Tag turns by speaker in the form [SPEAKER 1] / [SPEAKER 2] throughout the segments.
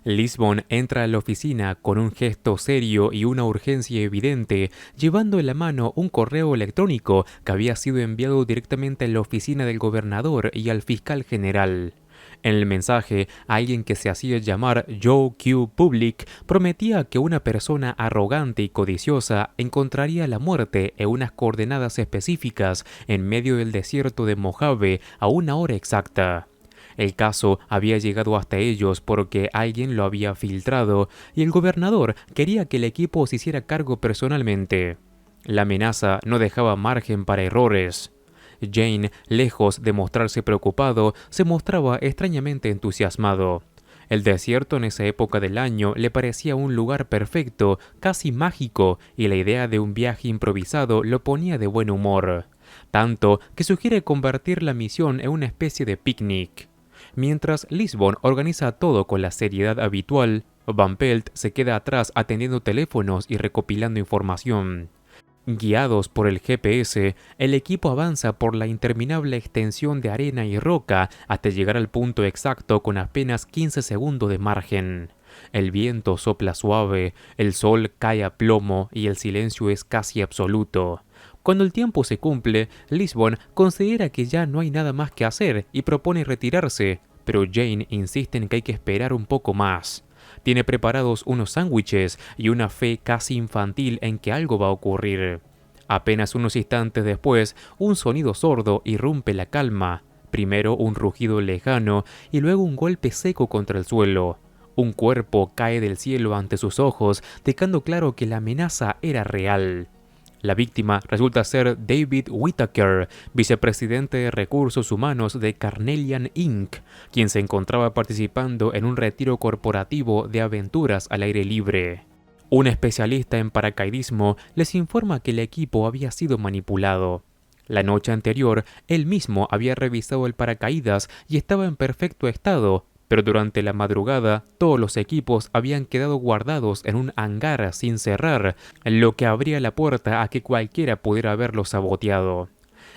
[SPEAKER 1] Lisbon entra a la oficina con un gesto serio y una urgencia evidente, llevando en la mano un correo electrónico que había sido enviado directamente a la oficina del gobernador y al fiscal general. En el mensaje, alguien que se hacía llamar Joe Q. Public prometía que una persona arrogante y codiciosa encontraría la muerte en unas coordenadas específicas en medio del desierto de Mojave a una hora exacta. El caso había llegado hasta ellos porque alguien lo había filtrado y el gobernador quería que el equipo se hiciera cargo personalmente. La amenaza no dejaba margen para errores. Jane, lejos de mostrarse preocupado, se mostraba extrañamente entusiasmado. El desierto en esa época del año le parecía un lugar perfecto, casi mágico, y la idea de un viaje improvisado lo ponía de buen humor. Tanto que sugiere convertir la misión en una especie de picnic. Mientras Lisbon organiza todo con la seriedad habitual, Van Pelt se queda atrás atendiendo teléfonos y recopilando información. Guiados por el GPS, el equipo avanza por la interminable extensión de arena y roca hasta llegar al punto exacto con apenas 15 segundos de margen. El viento sopla suave, el sol cae a plomo y el silencio es casi absoluto. Cuando el tiempo se cumple, Lisbon considera que ya no hay nada más que hacer y propone retirarse, pero Jane insiste en que hay que esperar un poco más. Tiene preparados unos sándwiches y una fe casi infantil en que algo va a ocurrir. Apenas unos instantes después, un sonido sordo irrumpe la calma. Primero un rugido lejano y luego un golpe seco contra el suelo. Un cuerpo cae del cielo ante sus ojos, dejando claro que la amenaza era real. La víctima resulta ser David Whittaker, vicepresidente de Recursos Humanos de Carnelian Inc., quien se encontraba participando en un retiro corporativo de aventuras al aire libre. Un especialista en paracaidismo les informa que el equipo había sido manipulado. La noche anterior, él mismo había revisado el paracaídas y estaba en perfecto estado, pero durante la madrugada todos los equipos habían quedado guardados en un hangar sin cerrar, lo que abría la puerta a que cualquiera pudiera haberlo saboteado.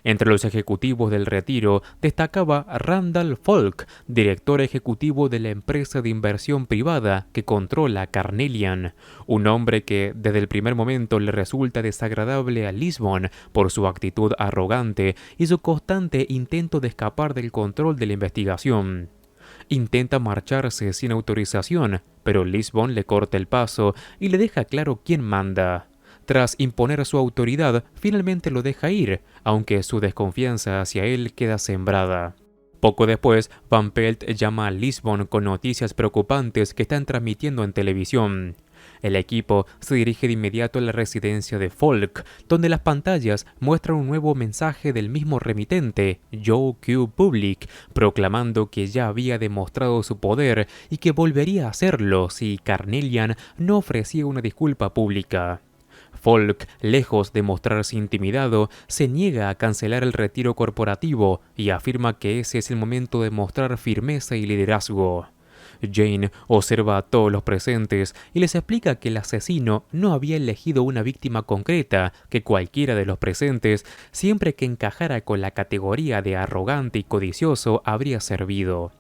[SPEAKER 1] Entre los ejecutivos del retiro destacaba Randall Falk, director ejecutivo de la empresa de inversión privada que controla Carnelian, un hombre que desde el primer momento le resulta desagradable a Lisbon por su actitud arrogante y su constante intento de escapar del control de la investigación. Intenta marcharse sin autorización, pero Lisbon le corta el paso y le deja claro quién manda. Tras imponer su autoridad, finalmente lo deja ir, aunque su desconfianza hacia él queda sembrada. Poco después, Van Pelt llama a Lisbon con noticias preocupantes que están transmitiendo en televisión. El equipo se dirige de inmediato a la residencia de Falk, donde las pantallas muestran un nuevo mensaje del mismo remitente, Joe Q. Public, proclamando que ya había demostrado su poder y que volvería a hacerlo si Carnelian no ofrecía una disculpa pública. Falk, lejos de mostrarse intimidado, se niega a cancelar el retiro corporativo y afirma que ese es el momento de mostrar firmeza y liderazgo. Jane observa a todos los presentes y les explica que el asesino no había elegido una víctima concreta, que cualquiera de los presentes, siempre que encajara con la categoría de arrogante y codicioso, habría servido.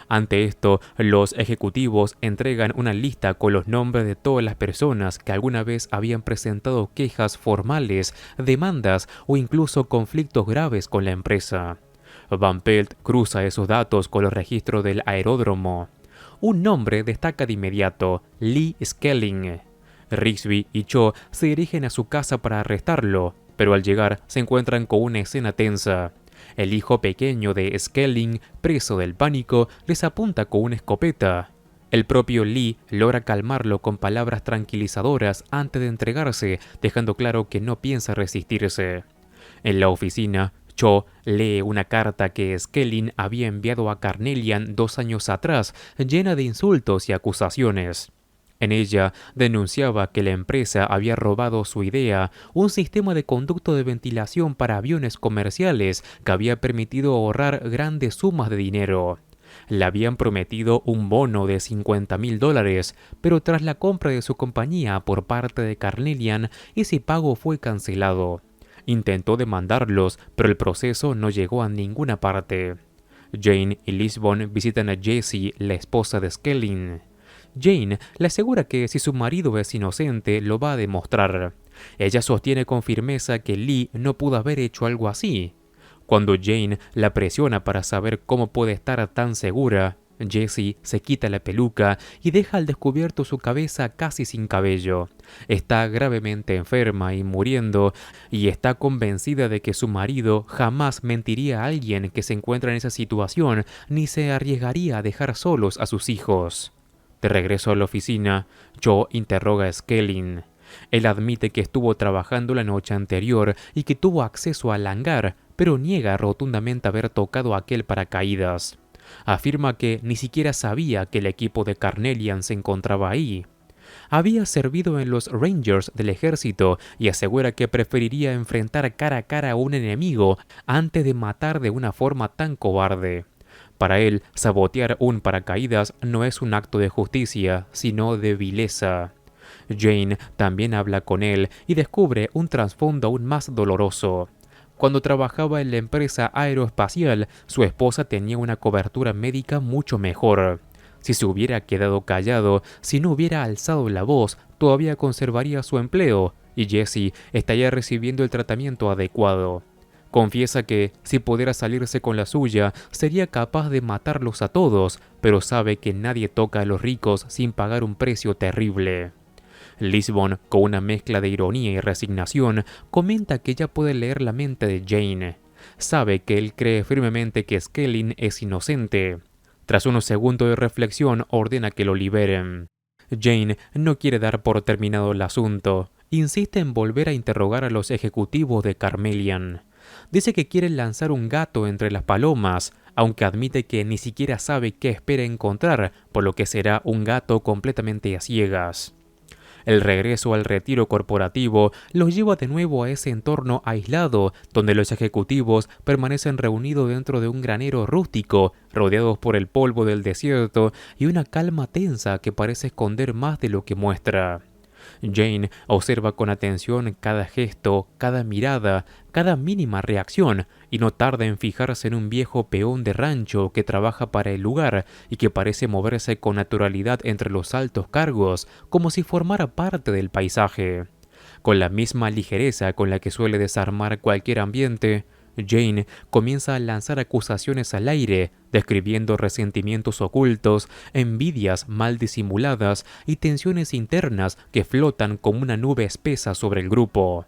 [SPEAKER 1] Ante esto, los ejecutivos entregan una lista con los nombres de todas las personas que alguna vez habían presentado quejas formales, demandas o incluso conflictos graves con la empresa. Van Pelt cruza esos datos con los registros del aeródromo. Un nombre destaca de inmediato: Lee Skelling. Rigsby y Cho se dirigen a su casa para arrestarlo, pero al llegar se encuentran con una escena tensa. El hijo pequeño de Skelling, preso del pánico, les apunta con una escopeta. El propio Lee logra calmarlo con palabras tranquilizadoras antes de entregarse, dejando claro que no piensa resistirse. En la oficina, Cho lee una carta que Skelling había enviado a Carnelian 2 años atrás, llena de insultos y acusaciones. En ella denunciaba que la empresa había robado su idea, un sistema de conducto de ventilación para aviones comerciales que había permitido ahorrar grandes sumas de dinero. Le habían prometido un bono de $50,000, pero tras la compra de su compañía por parte de Carnelian, ese pago fue cancelado. Intentó demandarlos, pero el proceso no llegó a ninguna parte. Jane y Lisbon visitan a Jessie, la esposa de Skelling. Jane le asegura que si su marido es inocente, lo va a demostrar. Ella sostiene con firmeza que Lee no pudo haber hecho algo así. Cuando Jane la presiona para saber cómo puede estar tan segura, Jessie se quita la peluca y deja al descubierto su cabeza casi sin cabello. Está gravemente enferma y muriendo, y está convencida de que su marido jamás mentiría a alguien que se encuentra en esa situación, ni se arriesgaría a dejar solos a sus hijos. De regreso a la oficina, Joe interroga a Skelling. Él admite que estuvo trabajando la noche anterior y que tuvo acceso al hangar, pero niega rotundamente haber tocado aquel paracaídas. Afirma que ni siquiera sabía que el equipo de Carnelian se encontraba ahí. Había servido en los Rangers del ejército y asegura que preferiría enfrentar cara a cara a un enemigo antes de matar de una forma tan cobarde. Para él, sabotear un paracaídas no es un acto de justicia, sino de vileza. Jane también habla con él y descubre un trasfondo aún más doloroso. Cuando trabajaba en la empresa aeroespacial, su esposa tenía una cobertura médica mucho mejor. Si se hubiera quedado callado, si no hubiera alzado la voz, todavía conservaría su empleo, y Jessie estaría recibiendo el tratamiento adecuado. Confiesa que, si pudiera salirse con la suya, sería capaz de matarlos a todos, pero sabe que nadie toca a los ricos sin pagar un precio terrible. Lisbon, con una mezcla de ironía y resignación, comenta que ya puede leer la mente de Jane. Sabe que él cree firmemente que Skelling es inocente. Tras unos segundos de reflexión, ordena que lo liberen. Jane no quiere dar por terminado el asunto. Insiste en volver a interrogar a los ejecutivos de Carmelian. Dice que quiere lanzar un gato entre las palomas, aunque admite que ni siquiera sabe qué espera encontrar, por lo que será un gato completamente a ciegas. El regreso al retiro corporativo los lleva de nuevo a ese entorno aislado, donde los ejecutivos permanecen reunidos dentro de un granero rústico, rodeados por el polvo del desierto y una calma tensa que parece esconder más de lo que muestra. Jane observa con atención cada gesto, cada mirada, cada mínima reacción, y no tarda en fijarse en un viejo peón de rancho que trabaja para el lugar y que parece moverse con naturalidad entre los altos cargos, como si formara parte del paisaje. Con la misma ligereza con la que suele desarmar cualquier ambiente, Jane comienza a lanzar acusaciones al aire, describiendo resentimientos ocultos, envidias mal disimuladas y tensiones internas que flotan como una nube espesa sobre el grupo.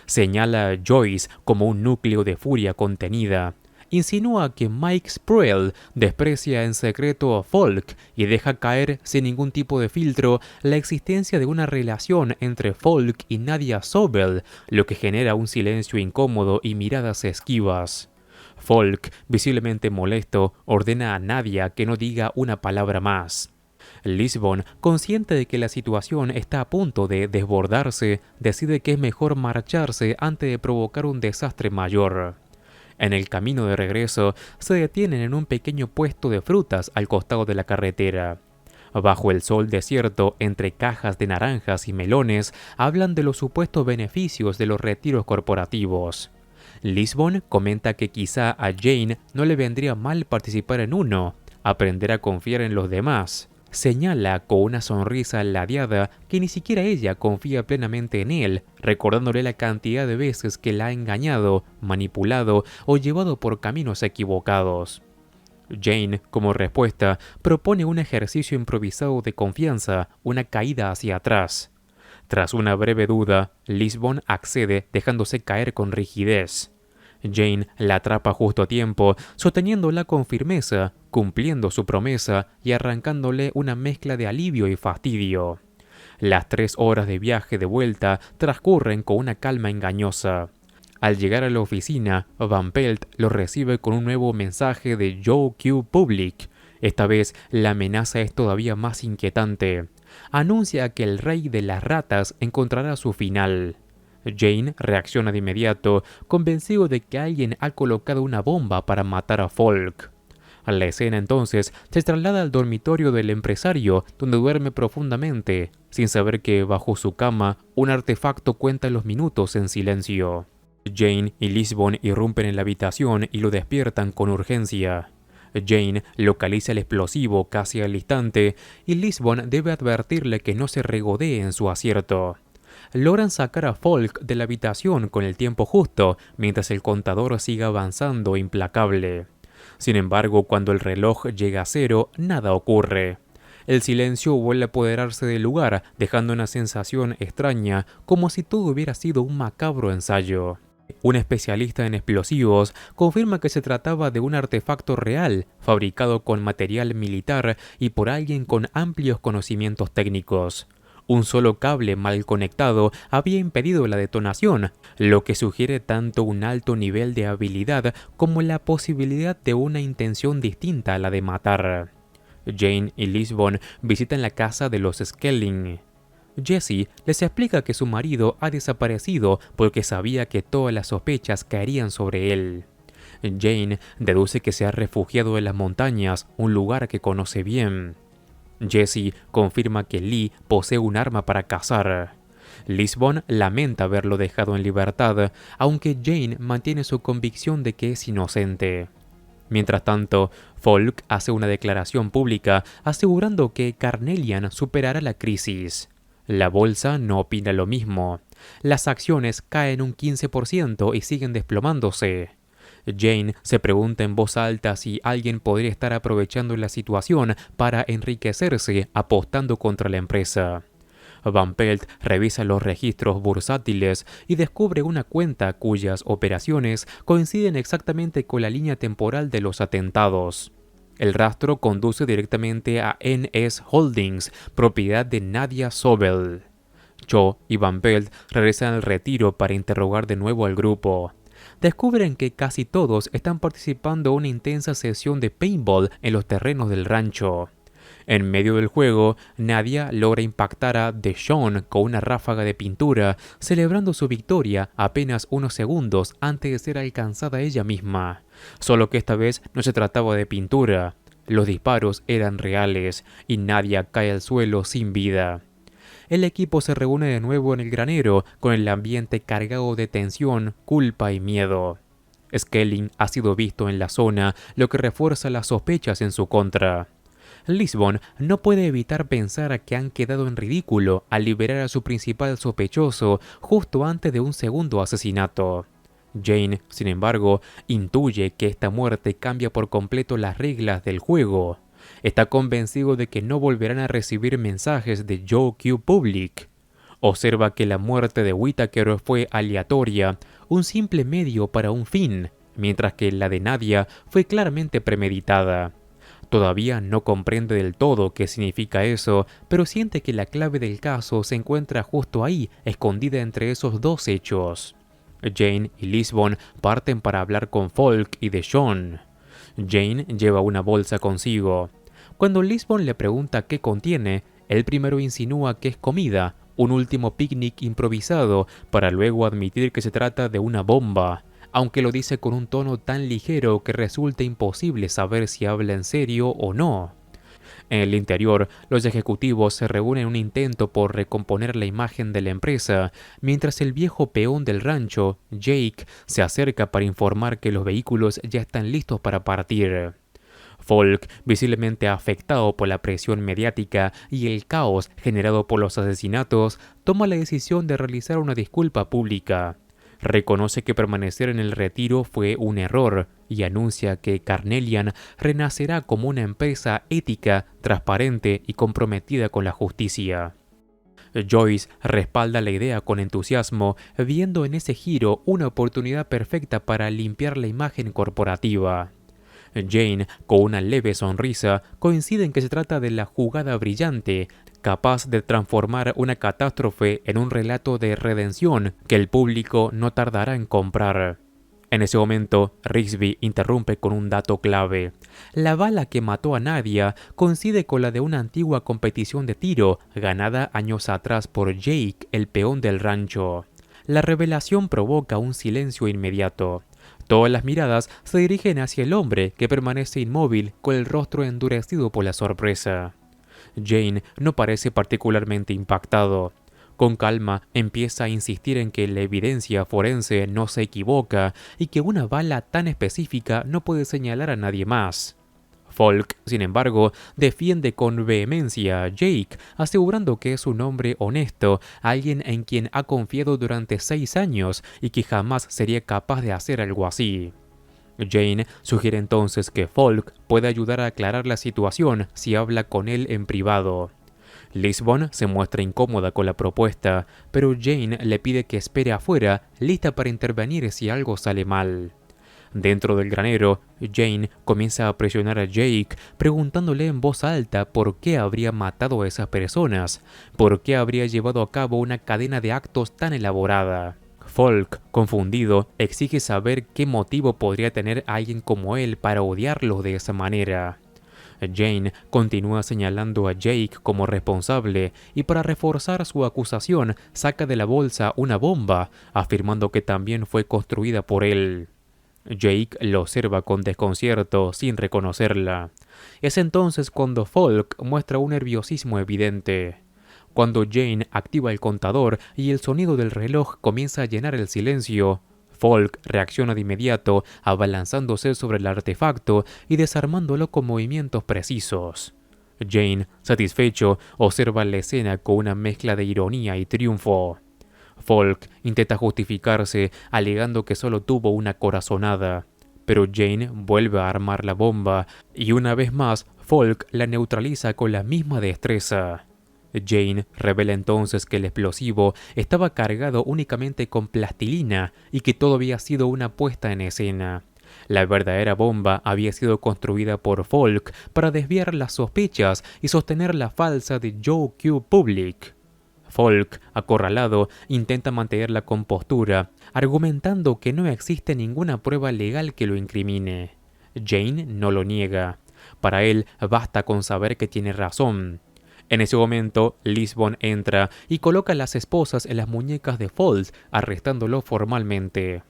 [SPEAKER 1] Señala a Joyce como un núcleo de furia contenida. Insinúa que Mike Sproul desprecia en secreto a Falk y deja caer sin ningún tipo de filtro la existencia de una relación entre Falk y Nadia Sobel, lo que genera un silencio incómodo y miradas esquivas. Falk, visiblemente molesto, ordena a Nadia que no diga una palabra más. Lisbon, consciente de que la situación está a punto de desbordarse, decide que es mejor marcharse antes de provocar un desastre mayor. En el camino de regreso, se detienen en un pequeño puesto de frutas al costado de la carretera. Bajo el sol desierto, entre cajas de naranjas y melones, hablan de los supuestos beneficios de los retiros corporativos. Lisbon comenta que quizá a Jane no le vendría mal participar en uno, aprender a confiar en los demás. Señala con una sonrisa ladeada que ni siquiera ella confía plenamente en él, recordándole la cantidad de veces que la ha engañado, manipulado o llevado por caminos equivocados. Jane, como respuesta, propone un ejercicio improvisado de confianza, una caída hacia atrás. Tras una breve duda, Lisbon accede dejándose caer con rigidez. Jane la atrapa justo a tiempo, sosteniéndola con firmeza, cumpliendo su promesa y arrancándole una mezcla de alivio y fastidio. Las 3 horas de viaje de vuelta transcurren con una calma engañosa. Al llegar a la oficina, Van Pelt lo recibe con un nuevo mensaje de Joe Q. Public. Esta vez la amenaza es todavía más inquietante. Anuncia que el rey de las ratas encontrará su final. Jane reacciona de inmediato, convencido de que alguien ha colocado una bomba para matar a Falk. La escena entonces se traslada al dormitorio del empresario, donde duerme profundamente, sin saber que bajo su cama un artefacto cuenta los minutos en silencio. Jane y Lisbon irrumpen en la habitación y lo despiertan con urgencia. Jane localiza el explosivo casi al instante y Lisbon debe advertirle que no se regodee en su acierto. Logran sacar a Falk de la habitación con el tiempo justo, mientras el contador sigue avanzando implacable. Sin embargo, cuando el reloj llega a cero, nada ocurre. El silencio vuelve a apoderarse del lugar, dejando una sensación extraña, como si todo hubiera sido un macabro ensayo. Un especialista en explosivos confirma que se trataba de un artefacto real, fabricado con material militar y por alguien con amplios conocimientos técnicos. Un solo cable mal conectado había impedido la detonación, lo que sugiere tanto un alto nivel de habilidad como la posibilidad de una intención distinta a la de matar. Jane y Lisbon visitan la casa de los Skelling. Jesse les explica que su marido ha desaparecido porque sabía que todas las sospechas caerían sobre él. Jane deduce que se ha refugiado en las montañas, un lugar que conoce bien. Jesse confirma que Lee posee un arma para cazar. Lisbon lamenta haberlo dejado en libertad, aunque Jane mantiene su convicción de que es inocente. Mientras tanto, Falk hace una declaración pública asegurando que Carnelian superará la crisis. La bolsa no opina lo mismo. Las acciones caen un 15% y siguen desplomándose. Jane se pregunta en voz alta si alguien podría estar aprovechando la situación para enriquecerse apostando contra la empresa. Van Pelt revisa los registros bursátiles y descubre una cuenta cuyas operaciones coinciden exactamente con la línea temporal de los atentados. El rastro conduce directamente a NS Holdings, propiedad de Nadia Sobel. Cho y Van Pelt regresan al retiro para interrogar de nuevo al grupo. Descubren que casi todos están participando en una intensa sesión de paintball en los terrenos del rancho. En medio del juego, Nadia logra impactar a Deshawn con una ráfaga de pintura, celebrando su victoria apenas unos segundos antes de ser alcanzada ella misma. Solo que esta vez no se trataba de pintura. Los disparos eran reales y Nadia cae al suelo sin vida. El equipo se reúne de nuevo en el granero, con el ambiente cargado de tensión, culpa y miedo. Skelling ha sido visto en la zona, lo que refuerza las sospechas en su contra. Lisbon no puede evitar pensar que han quedado en ridículo al liberar a su principal sospechoso justo antes de un segundo asesinato. Jane, sin embargo, intuye que esta muerte cambia por completo las reglas del juego. Está convencido de que no volverán a recibir mensajes de Joe Q. Public. Observa que la muerte de Whittaker fue aleatoria, un simple medio para un fin, mientras que la de Nadia fue claramente premeditada. Todavía no comprende del todo qué significa eso, pero siente que la clave del caso se encuentra justo ahí, escondida entre esos dos hechos. Jane y Lisbon parten para hablar con Falk y Deshawn. Jane lleva una bolsa consigo. Cuando Lisbon le pregunta qué contiene, él primero insinúa que es comida, un último picnic improvisado, para luego admitir que se trata de una bomba, aunque lo dice con un tono tan ligero que resulta imposible saber si habla en serio o no. En el interior, los ejecutivos se reúnen en un intento por recomponer la imagen de la empresa, mientras el viejo peón del rancho, Jake, se acerca para informar que los vehículos ya están listos para partir. Falk, visiblemente afectado por la presión mediática y el caos generado por los asesinatos, toma la decisión de realizar una disculpa pública. Reconoce que permanecer en el retiro fue un error y anuncia que Carnelian renacerá como una empresa ética, transparente y comprometida con la justicia. Joyce respalda la idea con entusiasmo, viendo en ese giro una oportunidad perfecta para limpiar la imagen corporativa. Jane, con una leve sonrisa, coincide en que se trata de la jugada brillante, capaz de transformar una catástrofe en un relato de redención que el público no tardará en comprar. En ese momento, Rigsby interrumpe con un dato clave. La bala que mató a Nadia coincide con la de una antigua competición de tiro, ganada años atrás por Jake, el peón del rancho. La revelación provoca un silencio inmediato. Todas las miradas se dirigen hacia el hombre, que permanece inmóvil, con el rostro endurecido por la sorpresa. Jane no parece particularmente impactado. Con calma, empieza a insistir en que la evidencia forense no se equivoca y que una bala tan específica no puede señalar a nadie más. Falk, sin embargo, defiende con vehemencia a Jake, asegurando que es un hombre honesto, alguien en quien ha confiado durante 6 años y que jamás sería capaz de hacer algo así. Jane sugiere entonces que Falk puede ayudar a aclarar la situación si habla con él en privado. Lisbon se muestra incómoda con la propuesta, pero Jane le pide que espere afuera, lista para intervenir si algo sale mal. Dentro del granero, Jane comienza a presionar a Jake, preguntándole en voz alta por qué habría matado a esas personas, por qué habría llevado a cabo una cadena de actos tan elaborada. Falk, confundido, exige saber qué motivo podría tener alguien como él para odiarlo de esa manera. Jane continúa señalando a Jake como responsable y para reforzar su acusación saca de la bolsa una bomba, afirmando que también fue construida por él. Jake lo observa con desconcierto, sin reconocerla. Es entonces cuando Falk muestra un nerviosismo evidente. Cuando Jane activa el contador y el sonido del reloj comienza a llenar el silencio, Falk reacciona de inmediato, abalanzándose sobre el artefacto y desarmándolo con movimientos precisos. Jane, satisfecho, observa la escena con una mezcla de ironía y triunfo. Falk intenta justificarse, alegando que solo tuvo una corazonada, pero Jane vuelve a armar la bomba y una vez más Falk la neutraliza con la misma destreza. Jane revela entonces que el explosivo estaba cargado únicamente con plastilina y que todo había sido una puesta en escena. La verdadera bomba había sido construida por Falk para desviar las sospechas y sostener la falsa de Joe Q. Public. Falk, acorralado, intenta mantener la compostura, argumentando que no existe ninguna prueba legal que lo incrimine. Jane no lo niega. Para él basta con saber que tiene razón. En ese momento, Lisbon entra y coloca las esposas en las muñecas de Falk, arrestándolo formalmente.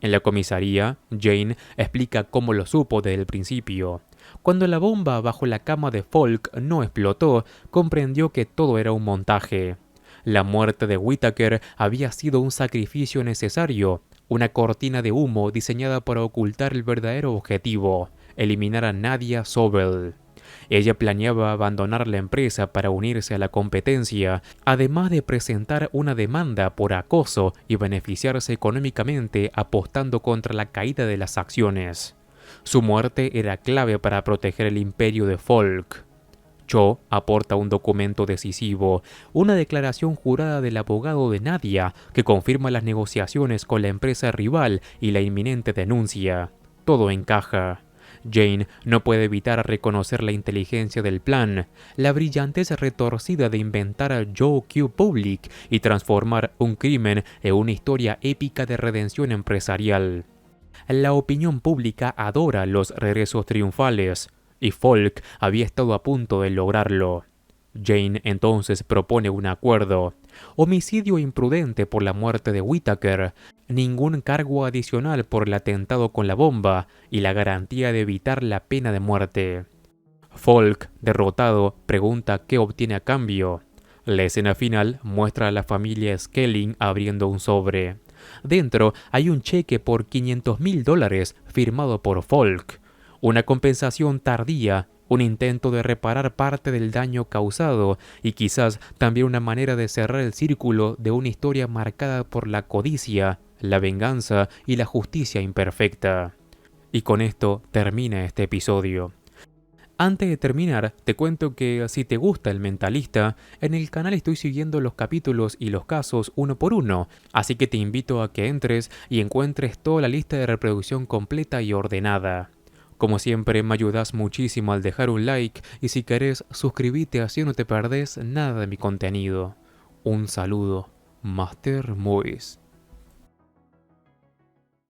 [SPEAKER 1] En la comisaría, Jane explica cómo lo supo desde el principio. Cuando la bomba bajo la cama de Falk no explotó, comprendió que todo era un montaje. La muerte de Whitaker había sido un sacrificio necesario, una cortina de humo diseñada para ocultar el verdadero objetivo, eliminar a Nadia Sobel. Ella planeaba abandonar la empresa para unirse a la competencia, además de presentar una demanda por acoso y beneficiarse económicamente apostando contra la caída de las acciones. Su muerte era clave para proteger el imperio de Falk. Cho aporta un documento decisivo, una declaración jurada del abogado de Nadia que confirma las negociaciones con la empresa rival y la inminente denuncia. Todo encaja. Jane no puede evitar reconocer la inteligencia del plan, la brillantez retorcida de inventar a Joe Q. Public y transformar un crimen en una historia épica de redención empresarial. La opinión pública adora los regresos triunfales, y Falk había estado a punto de lograrlo. Jane entonces propone un acuerdo: homicidio imprudente por la muerte de Whitaker, ningún cargo adicional por el atentado con la bomba y la garantía de evitar la pena de muerte. Falk, derrotado, pregunta qué obtiene a cambio. La escena final muestra a la familia Skelling abriendo un sobre. Dentro hay un cheque por $500,000 firmado por Falk. Una compensación tardía, un intento de reparar parte del daño causado y quizás también una manera de cerrar el círculo de una historia marcada por la codicia, la venganza y la justicia imperfecta. Y con esto termina este episodio. Antes de terminar, te cuento que si te gusta El Mentalista, en el canal estoy siguiendo los capítulos y los casos uno por uno, así que te invito a que entres y encuentres toda la lista de reproducción completa y ordenada. Como siempre, me ayudas muchísimo al dejar un like y si querés, suscríbete así no te perdés nada de mi contenido. Un saludo, Master Movies.